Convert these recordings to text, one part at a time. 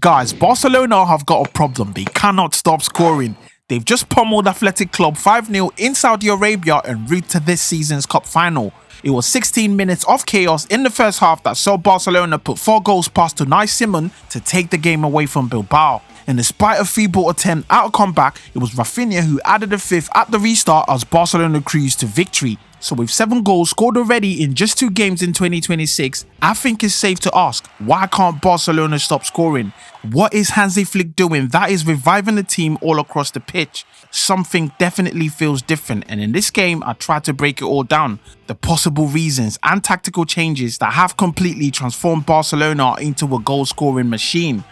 Guys, Barcelona have got a problem. They cannot stop scoring. They've just pummeled Athletic Club 5-0 in Saudi Arabia en route to this season's cup final. It was 16 minutes of chaos in the first half that saw Barcelona put 4 goals past Unai Simon to take the game away from Bilbao. And despite a feeble attempt at a comeback, it was Rafinha who added a 5th at the restart as Barcelona cruised to victory. So with 7 goals scored already in just 2 games in 2026, I think it's safe to ask, why can't Barcelona stop scoring? What is Hansi Flick doing that is reviving the team all across the pitch? Something definitely feels different, and in this game I tried to break it all down. The possible reasons and tactical changes that have completely transformed Barcelona into a goal scoring machine.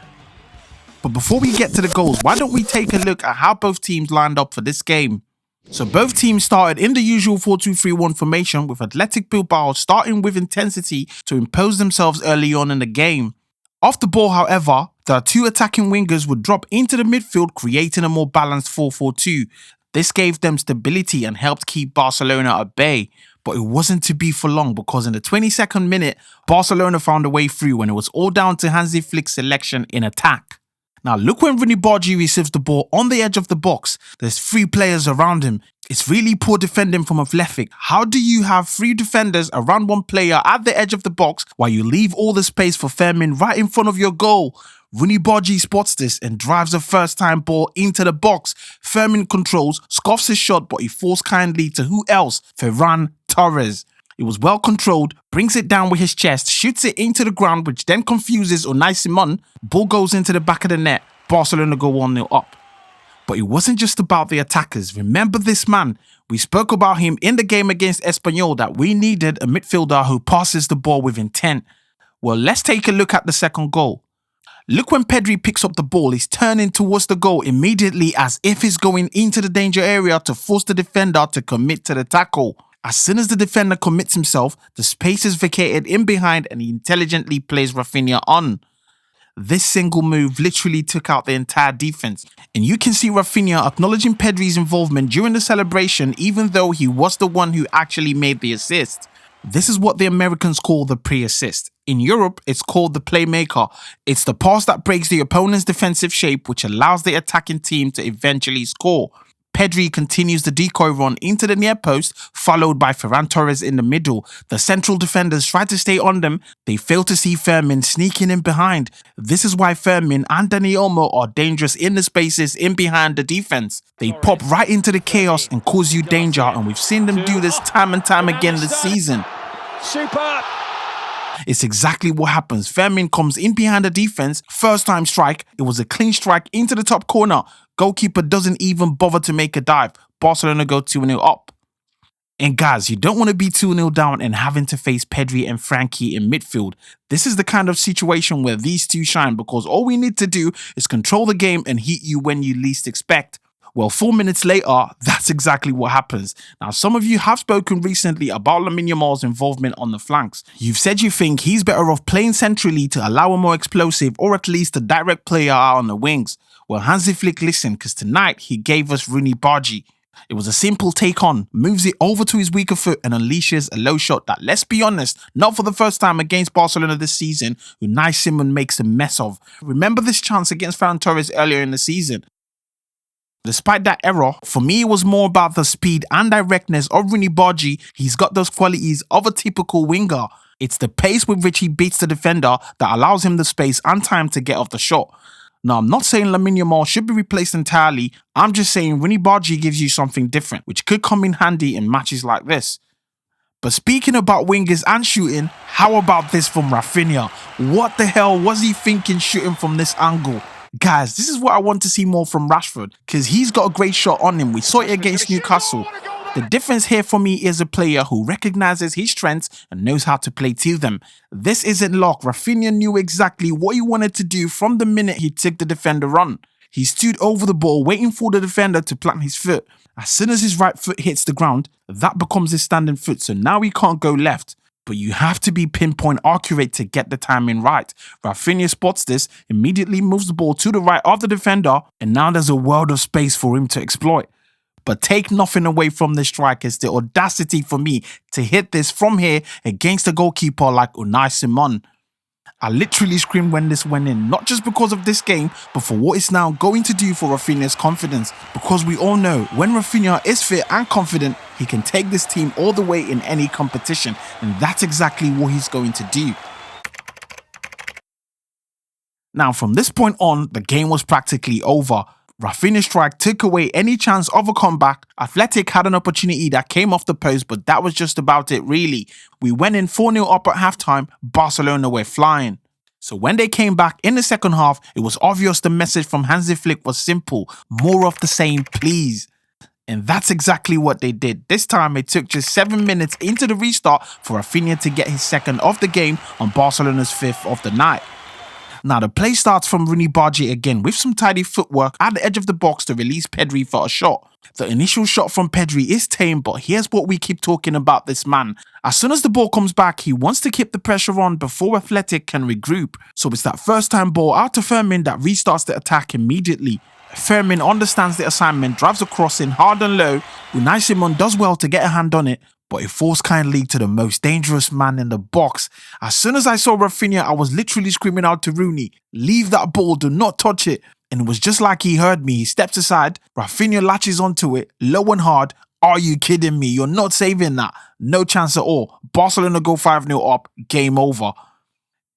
But before we get to the goals, why don't we take a look at how both teams lined up for this game? So both teams started in the usual 4-2-3-1 formation, with Athletic Bilbao starting with intensity to impose themselves early on in the game. Off the ball, however, the 2 attacking wingers would drop into the midfield, creating a more balanced 4-4-2. This gave them stability and helped keep Barcelona at bay. But it wasn't to be for long, because in the 22nd minute, Barcelona found a way through when it was all down to Hansi Flick's selection in attack. Now look when Roony Bardghji receives the ball on the edge of the box. There's 3 players around him. It's really poor defending from Athletic. How do you have 3 defenders around 1 player at the edge of the box while you leave all the space for Fermín right in front of your goal? Roony Bardghji spots this and drives a first-time ball into the box. Fermín controls, scoffs his shot, but he falls kindly to who else? Ferran Torres. It was well controlled, brings it down with his chest, shoots it into the ground, which then confuses Unai Simon. Ball goes into the back of the net. Barcelona go 1-0 up. But it wasn't just about the attackers. Remember this man. We spoke about him in the game against Espanyol, that we needed a midfielder who passes the ball with intent. Well, let's take a look at the second goal. Look when Pedri picks up the ball, he's turning towards the goal immediately as if he's going into the danger area to force the defender to commit to the tackle. As soon as the defender commits himself, the space is vacated in behind and he intelligently plays Rafinha on. This single move literally took out the entire defense. And you can see Rafinha acknowledging Pedri's involvement during the celebration, even though he was the one who actually made the assist. This is what the Americans call the pre-assist. In Europe, it's called the playmaker. It's the pass that breaks the opponent's defensive shape, which allows the attacking team to eventually score. Pedri continues the decoy run into the near post, followed by Ferran Torres in the middle. The central defenders try to stay on them. They fail to see Fermín sneaking in behind. This is why Fermín and Dani Olmo are dangerous in the spaces in behind the defense. They pop right into the chaos and cause you danger, and we've seen them do this time and time again this season. Superb! It's exactly what happens. Fermín comes in behind the defense, first time strike. It was a clean strike into the top corner. Goalkeeper doesn't even bother to make a dive. Barcelona go 2-0 up. And guys, you don't want to be 2-0 down and having to face Pedri and Frankie in midfield. This is the kind of situation where these two shine, because all we need to do is control the game and hit you when you least expect. Well, 4 minutes later, that's exactly what happens. Now, some of you have spoken recently about Lamine Yamal's involvement on the flanks. You've said you think he's better off playing centrally to allow a more explosive or at least a direct player out on the wings. Well, Hansi Flick listened, because tonight he gave us Roony Bardghji. It was a simple take on, moves it over to his weaker foot and unleashes a low shot that, let's be honest, not for the first time against Barcelona this season, Unai Simon makes a mess of. Remember this chance against Ferran Torres earlier in the season? Despite that error, for me it was more about the speed and directness of Roony Bardghji. He's got those qualities of a typical winger. It's the pace with which he beats the defender that allows him the space and time to get off the shot. Now, I'm not saying Lamine Yamal should be replaced entirely. I'm just saying Roony Bardghji gives you something different, which could come in handy in matches like this. But speaking about wingers and shooting, how about this from Rafinha? What the hell was he thinking shooting from this angle? Guys, this is what I want to see more from Rashford, because he's got a great shot on him. We saw it against Newcastle. The difference here for me is a player who recognises his strengths and knows how to play to them. This isn't luck. Rafinha knew exactly what he wanted to do from the minute he took the defender on. He stood over the ball waiting for the defender to plant his foot. As soon as his right foot hits the ground, that becomes his standing foot, so now he can't go left. But you have to be pinpoint accurate to get the timing right. Rafinha spots this, immediately moves the ball to the right of the defender, and now there's a world of space for him to exploit. But take nothing away from the strikers, the audacity for me to hit this from here against a goalkeeper like Unai Simon. I literally screamed when this went in, not just because of this game, but for what it's now going to do for Rafinha's confidence. Because we all know when Rafinha is fit and confident, he can take this team all the way in any competition, and that's exactly what he's going to do. Now, from this point on, the game was practically over. Rafinha's strike took away any chance of a comeback. Athletic had an opportunity that came off the post, but that was just about it really. We went in 4-0 up at halftime, Barcelona were flying. So when they came back in the second half, it was obvious the message from Hansi Flick was simple: more of the same, please. And that's exactly what they did. This time it took just 7 minutes into the restart for Rafinha to get his second of the game on Barcelona's 5th of the night. Now the play starts from Roony Bardghji again with some tidy footwork at the edge of the box to release Pedri for a shot. The initial shot from Pedri is tame, but here's what we keep talking about this man. As soon as the ball comes back, he wants to keep the pressure on before Athletic can regroup. So it's that first time ball out to Fermín that restarts the attack immediately. Fermín understands the assignment, drives across in hard and low. Unai Simon does well to get a hand on it, but it falls kindly to the most dangerous man in the box. As soon as I saw Rafinha, I was literally screaming out to Roony, "Leave that ball, do not touch it." And it was just like he heard me. He steps aside, Rafinha latches onto it, low and hard. Are you kidding me? You're not saving that. No chance at all. Barcelona go 5-0 up, game over.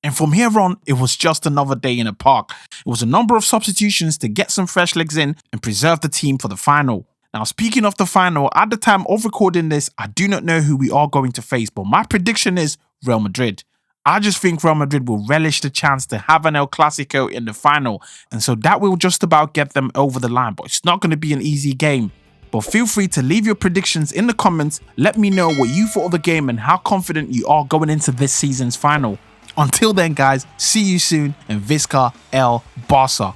And from here on, it was just another day in the park. It was a number of substitutions to get some fresh legs in and preserve the team for the final. Now, speaking of the final, at the time of recording this, I do not know who we are going to face, but my prediction is Real Madrid. I just think Real Madrid will relish the chance to have an El Clasico in the final, and so that will just about get them over the line, but it's not going to be an easy game. But feel free to leave your predictions in the comments. Let me know what you thought of the game and how confident you are going into this season's final. Until then, guys, see you soon, and Visca El Barça.